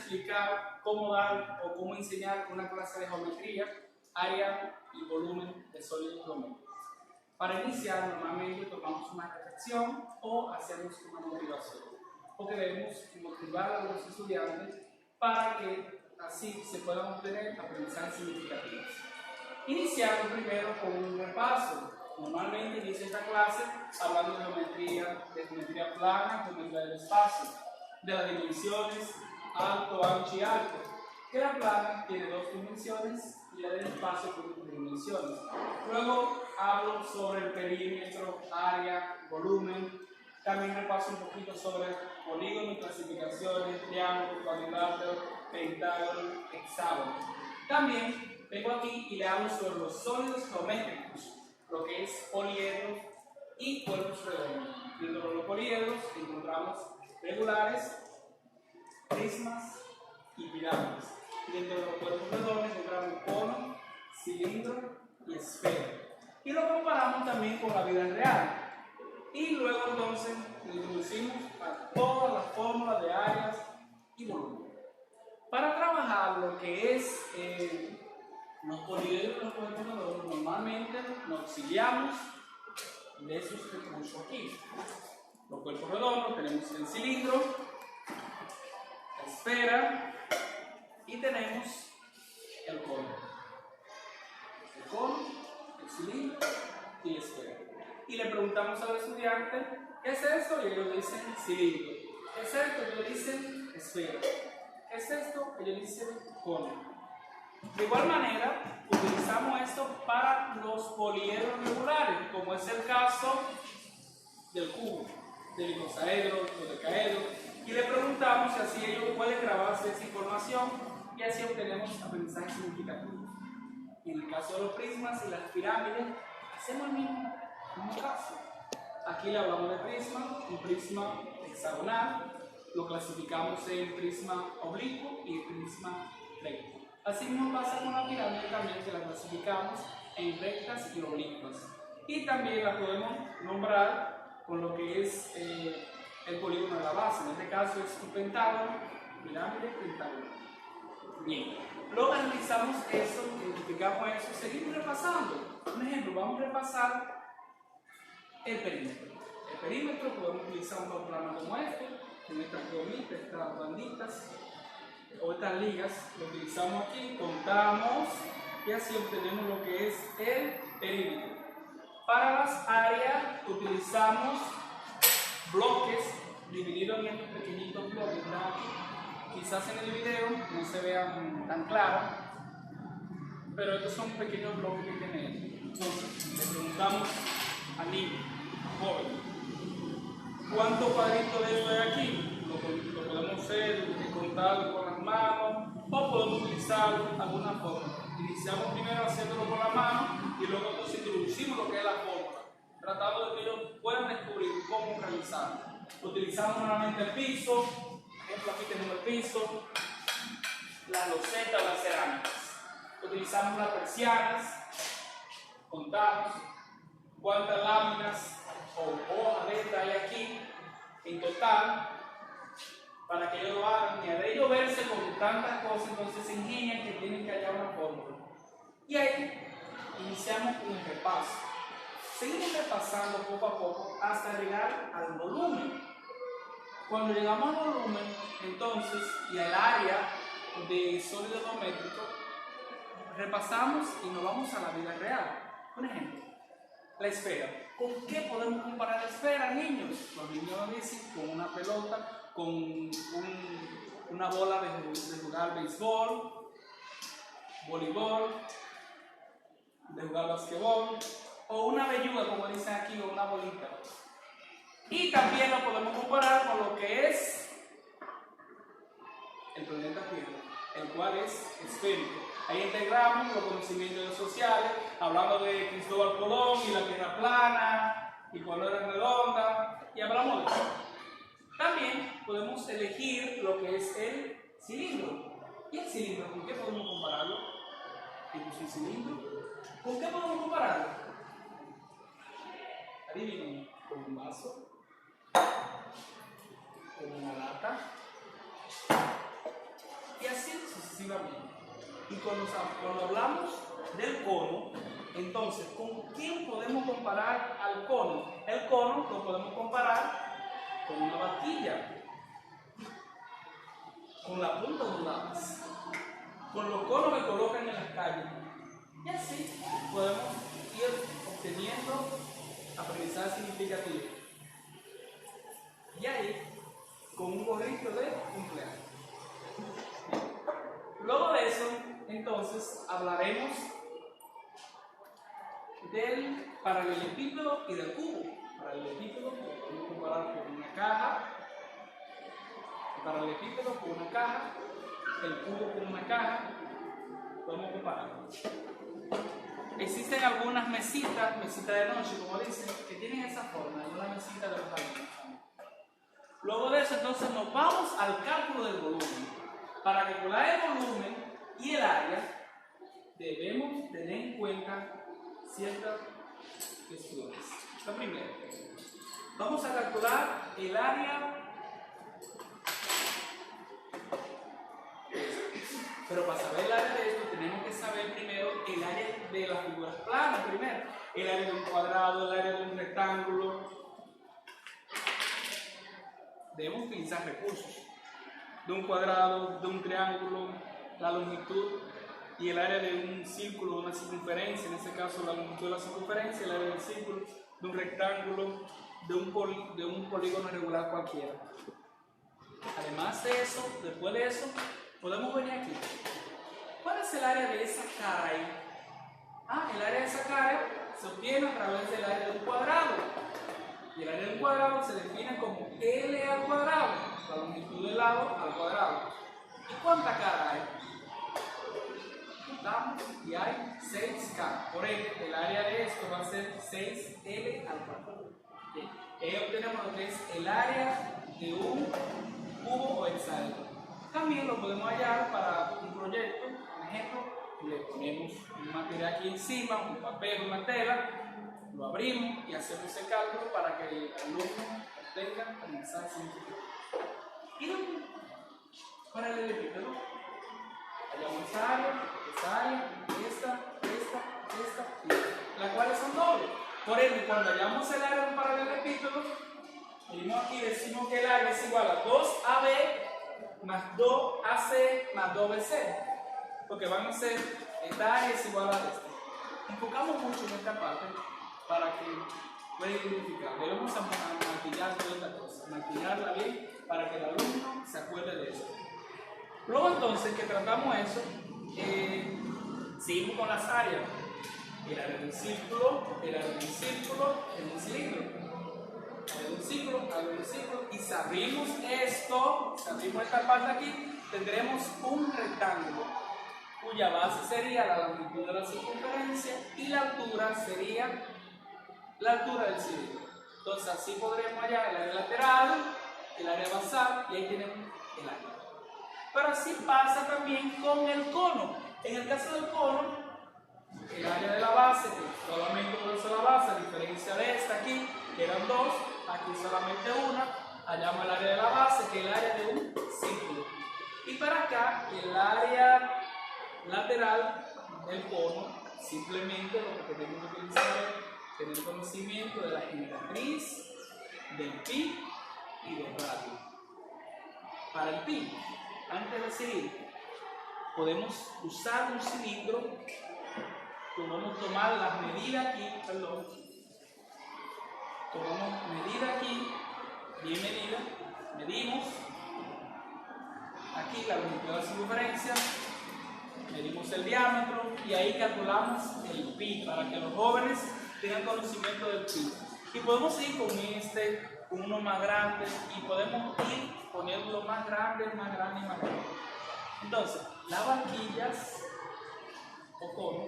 explicar cómo dar o cómo enseñar una clase de geometría, área y volumen de sólidos geométricos. Para iniciar, normalmente tomamos una reflexión o hacemos una motivación, porque debemos motivar a los estudiantes para que así se puedan obtener aprendizajes significativos. Iniciamos primero con un repaso. Normalmente inicio esta clase hablando de geometría plana, geometría del espacio, de las dimensiones alto, ancho y alto. Que la plana tiene 2 dimensiones y la del espacio tiene 3 dimensiones. Luego hablo sobre el perímetro, área, volumen. También repaso un poquito sobre polígonos, clasificaciones, triángulo, cuadrilátero, pentágono, hexágono. También vengo aquí y le hablo sobre los sólidos geométricos, lo que es poliedros y cuerpos redondos. Dentro de los poliedros encontramos regulares, prismas y pirámides. Y dentro de los cuerpos redondos encontramos cono, cilindro y esfera. Y lo comparamos también con la vida real. Y luego entonces introducimos a todas las fórmulas de áreas y volumen. Para trabajar lo que es los poliedros y los cuerpos redondos, normalmente nos auxiliamos de esos recursos aquí. Los cuerpos redondos tenemos el cilindro, la esfera y tenemos el cono. El cono, el cilindro y la esfera. Y le preguntamos al estudiante, ¿qué es esto? Y ellos dicen cilindro. ¿Qué es esto? Ellos dicen esfera. ¿Qué es esto? Ellos dicen cono. De igual manera, utilizamos esto para los poliedros regulares, como es el caso del cubo, del icosaedro, del decaedro, y le preguntamos si así ellos pueden grabarse esa información y así obtenemos aprendizajes significativos. En el caso de los prismas y las pirámides, hacemos el mismo caso. Aquí le hablamos de prisma, un prisma hexagonal, lo clasificamos en prisma oblicuo y prisma recto. Así mismo pasa con la pirámide también, que la clasificamos en rectas y oblicuas. Y también la podemos nombrar con lo que es el polígono de la base. En este caso es un pentágono, pirámide, pentágono. Bien, luego analizamos eso, identificamos eso, seguimos repasando. Un ejemplo, vamos a repasar el perímetro. El perímetro podemos utilizar un programa como este, en estas gomitas, estas banditas o estas ligas, lo utilizamos aquí, contamos y así obtenemos lo que es el perímetro. Para las áreas utilizamos bloques divididos en estos pequeñitos bloques que están aquí. Quizás en el video no se vean tan claros, pero estos son pequeños bloques que tenemos. Entonces, le preguntamos al niño, joven, ¿cuántos cuadritos de esto hay aquí? Lo podemos hacer, contarlo con las manos o podemos utilizar alguna fórmula. Iniciamos primero haciéndolo con la mano y luego entonces introducimos lo que es la fórmula, tratando de que ellos puedan descubrir cómo realizarlo. Utilizamos nuevamente el piso, por ejemplo aquí tenemos el piso, las losetas, las cerámicas. Utilizamos las persianas, contamos cuántas láminas o hojas de esta hay aquí en total, para que ellos lo hagan, y al ellos verse con tantas cosas, entonces se ingenian que tienen que hallar una fórmula. Y ahí iniciamos con el repaso. Seguimos repasando poco a poco hasta llegar al volumen. Cuando llegamos al volumen, entonces, y al área de sólido geométrico, repasamos y nos vamos a la vida real. Un ejemplo, la esfera. ¿Con qué podemos comparar la esfera, niños? Los niños nos dicen con una pelota, con una bola de jugar béisbol, voleibol, de jugar basquetbol, o una belluga, como dicen aquí, o una bolita. Y también lo podemos comparar con lo que es el planeta Tierra, el cual es esférico. Ahí integramos los conocimientos sociales, hablando de Cristóbal Colón y la Tierra plana, y cuando era redonda, y hablamos de eso. También podemos elegir lo que es el cilindro. ¿Y el cilindro? ¿Con qué podemos compararlo? ¿Es un cilindro? ¿Con qué podemos compararlo? Adivinen, con un vaso, con una lata, sucesivamente. Y cuando hablamos del cono, entonces, ¿con quién podemos comparar al cono? El cono lo podemos comparar con una vaquilla, con la punta de un lápiz, con los conos que colocan en las calles. Y así podemos ir obteniendo aprendizaje significativo. Y ahí, con un gorrito de cumpleaños. Luego de eso, entonces, hablaremos del paralelepípedo y del cubo. Paralelepípedo lo podemos comparar con una caja, el paralelepípedo con una caja, el cubo con una caja, podemos compararlo. Existen algunas mesitas de noche, como dicen, que tienen esa forma, una mesita de los alumnos. Luego de eso, entonces, nos vamos al cálculo del volumen. Para calcular el volumen y el área, debemos tener en cuenta ciertas cuestiones. La primera, vamos a calcular el área, pero para saber el área de esto tenemos que saber primero el área de las figuras planas, primero, el área de un cuadrado, el área de un rectángulo. Debemos utilizar recursos de un cuadrado, de un triángulo, la longitud y el área de un círculo, de una circunferencia, en este caso la longitud de la circunferencia, el área del círculo, de un rectángulo, de un polígono regular cualquiera. Además de eso, después de eso, podemos venir aquí. ¿Cuál es el área de esa cara ahí? El área de esa cara se obtiene a través del área de un cuadrado. Y el área de un cuadrado se define como L al cuadrado, la longitud del lado al cuadrado. ¿Y cuánta cara hay? Contamos y hay 6 caras. Por ende, el área de esto va a ser 6L al cuadrado. Ahí obtenemos lo que es el área de un cubo o hexágono. También lo podemos hallar para un proyecto. Por ejemplo, le ponemos un material aquí encima, un papel, una tela, lo abrimos y hacemos el cálculo para que el alumno obtenga el mensaje significativo. Y paralelepípedo, hallamos esta área, esta y esta, las cuales son dobles. Por ende, cuando hallamos el área de un paralelepípedo, venimos aquí y decimos que el área es igual a 2AB más 2AC más 2BC, porque van a ser, esta área es igual a esta. Enfocamos mucho en esta parte para que pueda identificar. Debemos maquillar toda esta cosa, maquillarla bien para que el alumno se acuerde de eso. Luego entonces que tratamos eso, seguimos con las áreas. El área del círculo, el área del círculo, en un cilindro. Área de un círculo, área del círculo. Y si abrimos esto, si abrimos esta parte aquí, tendremos un rectángulo, cuya base sería la longitud de la circunferencia y la altura sería la altura del cilindro. Entonces así podremos hallar el área lateral, el área basal y ahí tenemos el área. Pero así pasa también con el cono. En el caso del cono, el área de la base, que solamente una sola base, a diferencia de esta aquí, que eran dos, aquí solamente una, hallamos el área de la base, que es el área de un círculo. Y para acá, el área lateral del cono, simplemente lo que tenemos que utilizar es tener conocimiento de la generatriz, del pi y del radio. Para el pi, antes de seguir, podemos usar un cilindro, podemos tomar las medidas aquí, tomamos medida aquí, bien medida, medimos aquí la longitud de la circunferencia, medimos el diámetro y ahí calculamos el pi para que los jóvenes tengan conocimiento del pi. Y podemos ir con con uno más grande y podemos ir poniéndolo más grande y más grande. Entonces, las vaquillas o cono,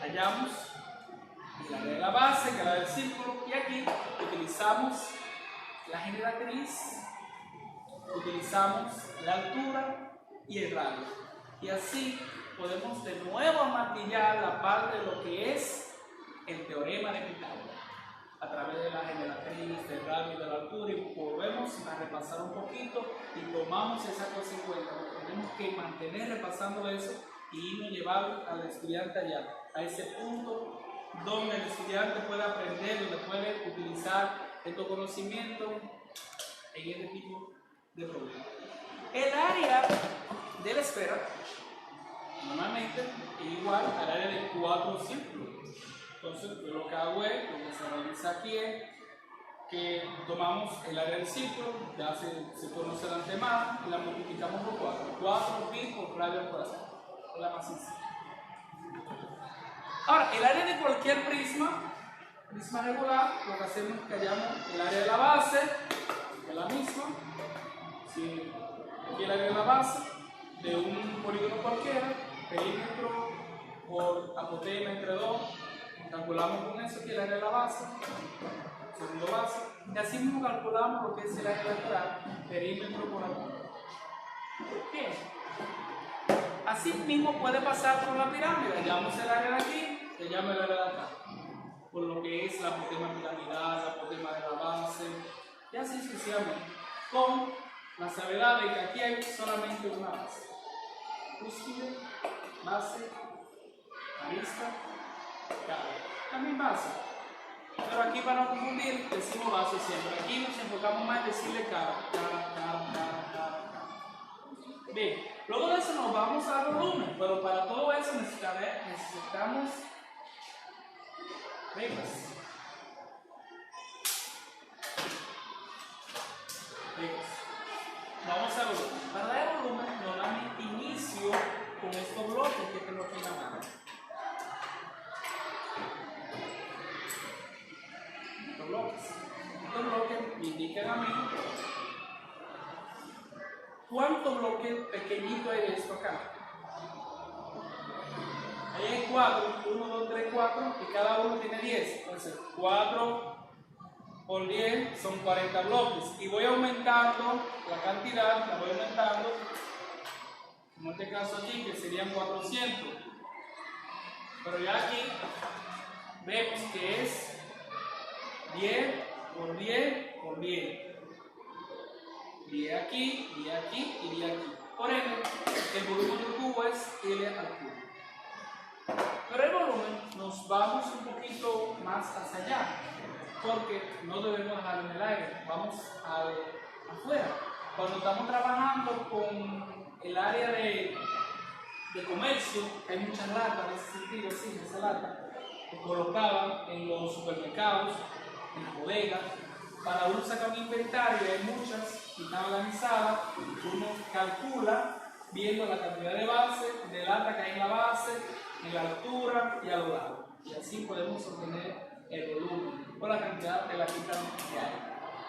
hallamos el área de la base, que es la del círculo, y aquí utilizamos la generatriz, utilizamos la altura y el radio. Y así podemos de nuevo martillar la parte de lo que es el teorema de Pitágoras. a través de la generatriz, del radio y de la altura, y volvemos a repasar un poquito y tomamos esa cosa en cuenta. Tenemos que mantener repasando eso y irnos llevar al estudiante allá, a ese punto donde el estudiante puede aprender, donde puede utilizar estos conocimientos en este tipo de problemas. El área de la esfera normalmente es igual al área de 4 círculos. Entonces, yo lo que hago es, lo que se realiza aquí es que tomamos el área del círculo, ya se conoce de antemano, y la multiplicamos por 4. 4 pi por radio al cuadrado. Es la más sencilla. Ahora, el área de cualquier prisma regular, lo que hacemos es que hallamos el área de la base, que es la misma. Si aquí el área de la base de un polígono cualquiera, perímetro por apotema entre 2, calculamos con eso que el área de la base, segundo base, y así mismo calculamos lo que es el área lateral, perímetro por apotema. Bien, así mismo puede pasar por la pirámide, hallamos el área de aquí, hallamos el área de acá, por lo que es la apotema piramidal, la apotema de la base, y así sucesivamente, con la salvedad de que aquí hay solamente una base. Cúspide, base, arista, cara. También base. Pero aquí para no confundir, decimos base siempre. Aquí nos enfocamos más en decirle cara. Bien, luego de eso nos vamos al volumen, pero para todo eso necesitamos reglas. Vamos a volumen. Para dar volumen, normalmente inicio con estos bloques que tengo aquí en la mano. Estos bloques me indican a mí cuántos bloques pequeñitos hay de esto acá. Ahí hay 4, 1, 2, 3, 4, y cada uno tiene 10. Entonces, 4 por 10 son 40 bloques. Y voy aumentando la cantidad, la voy aumentando. En este caso aquí, que serían 400. Pero ya aquí vemos que es 10 por 10 por 10. 10 aquí, 10 aquí y 10 aquí. Por ende, el volumen del cubo es L al cubo. Pero el volumen nos vamos un poquito más hacia allá, porque no debemos dejar en el aire, vamos afuera. Cuando estamos trabajando con el área de comercio, hay muchas latas en ese sentido, sí, esa lata, que colocaban en los supermercados, en las bodegas, para uno sacar un inventario, hay muchas y están organizadas, uno calcula viendo la cantidad de base, de lata que hay en la base, en la altura y a los lados. Y así podemos obtener el volumen o la cantidad de la quita que hay.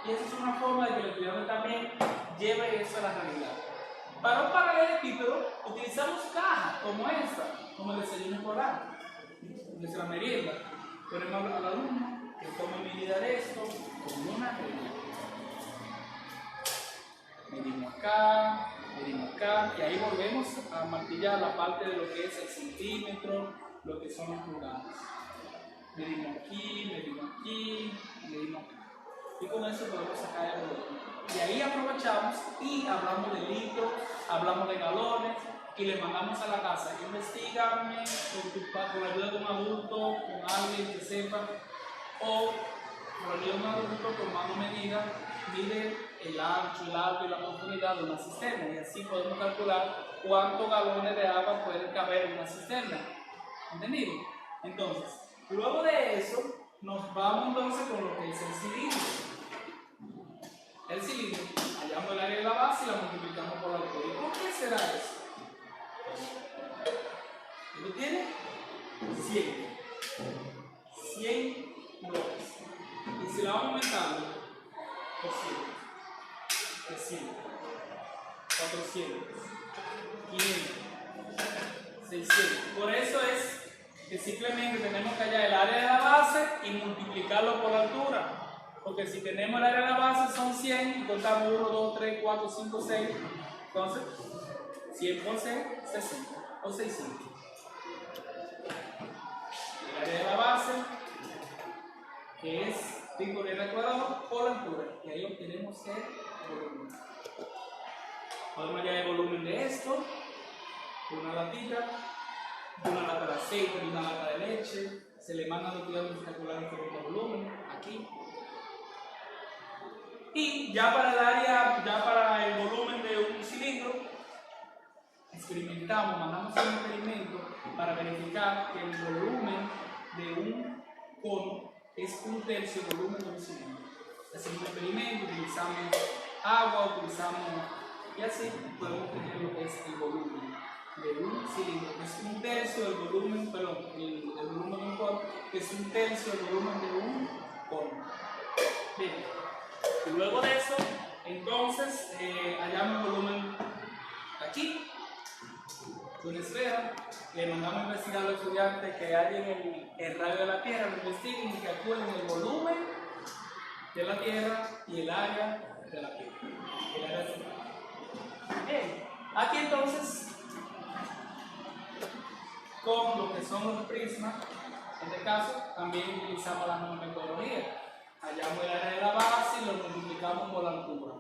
Y esa es una forma de que el estudiante también lleve eso a la realidad. Para un paralelepípedo utilizamos cajas como esta, como el desayuno escolar, nuestra merienda. Ponemos al alumno que tome medida de esto con una regla. Medimos acá, y ahí volvemos a martillar la parte de lo que es el centímetro, lo que son los pulgadas. Medimos aquí, medimos aquí, medimos acá. Y con eso podemos sacar el volumen. Y ahí aprovechamos y hablamos de litros, hablamos de galones y le mandamos a la casa. Investígame con la ayuda de un adulto, con alguien que sepa, o con la ayuda de un adulto tomando medidas, mide el ancho, el alto y la profundidad de una cisterna. Y así podemos calcular cuántos galones de agua pueden caber en una cisterna. ¿Entendido? Entonces, luego de eso, nos vamos entonces con lo que es el cilindro. El cilindro, hallamos el área de la base y la multiplicamos por la altura. ¿Y por qué será eso? ¿Lo tiene? 100 bloques. Y si la vamos aumentando, 200, 300, 400, 500, 600. Por eso es que simplemente tenemos que hallar el área de la base y multiplicarlo por la altura. Porque si tenemos el área de la base son 100 y contamos 1, 2, 3, 4, 5, 6, entonces 100 por 6, 60 o 600. El área de la base, que es pico de ecuador por la altura. Y ahí obtenemos el volumen. Podemos hallar el volumen de esto, de una latita, de una lata de aceite, de una lata de leche. Se le manda los cuidados para calcular diferentes volúmenes aquí. Y ya para el área, ya para el volumen de un cilindro, experimentamos, mandamos un experimento para verificar que el volumen de un cono es 1/3 del volumen de un cilindro. Hacemos un experimento, utilizamos agua, y así podemos tener lo que es el volumen de un cilindro, que es 1/3 del volumen, perdón, el volumen de un cono, que es 1/3 del volumen de un cono. Bien. Y luego de eso, entonces, hallamos el volumen aquí, de una esfera. Le mandamos a investigar a los estudiantes que hallen el radio de la Tierra, lo investiguen y calculen el volumen de la Tierra y el área de la Tierra. El área de la Tierra. Bien, aquí entonces, con lo que son los prismas, en este caso, también utilizamos la misma metodología. Hallamos el área de la base y lo multiplicamos por la altura.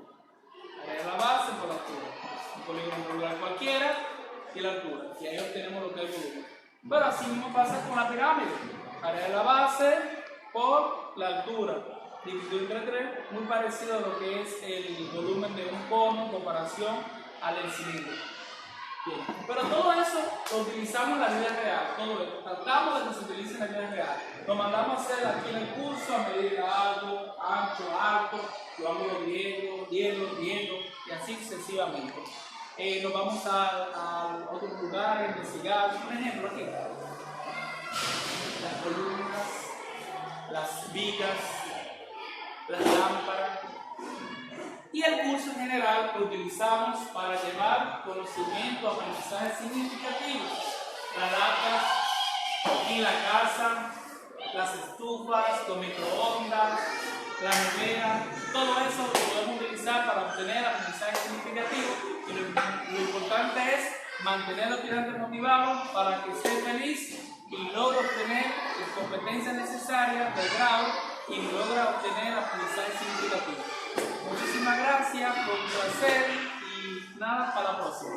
El área de la base por la altura. Un polígono regular cualquiera y la altura. Y ahí obtenemos lo que es el volumen. Pero así mismo pasa con la pirámide. Área de la base por la altura. Dividido entre 3, muy parecido a lo que es el volumen de un cono en comparación al del cilindro. Bien. Pero todo eso lo utilizamos en la vida real, todo esto, tratamos de que se utilice en la vida real. Lo mandamos a hacer aquí en el curso, a medir alto, ancho, alto, lo vamos viendo, y así sucesivamente. Nos vamos a otros lugares, a investigar. Por ejemplo, aquí, las columnas, las vigas, las lámparas. Y el curso en general lo utilizamos para llevar conocimiento, aprendizaje significativo. Las latas, aquí la casa, las estufas, los microondas, la nevera, todo eso lo podemos utilizar para obtener aprendizaje significativo. Y lo importante es mantener a los estudiantes motivados para que estén felices y logren obtener las competencias necesarias del grado y logren obtener aprendizaje significativo. Muchísimas gracias, por un placer y nada, para la próxima.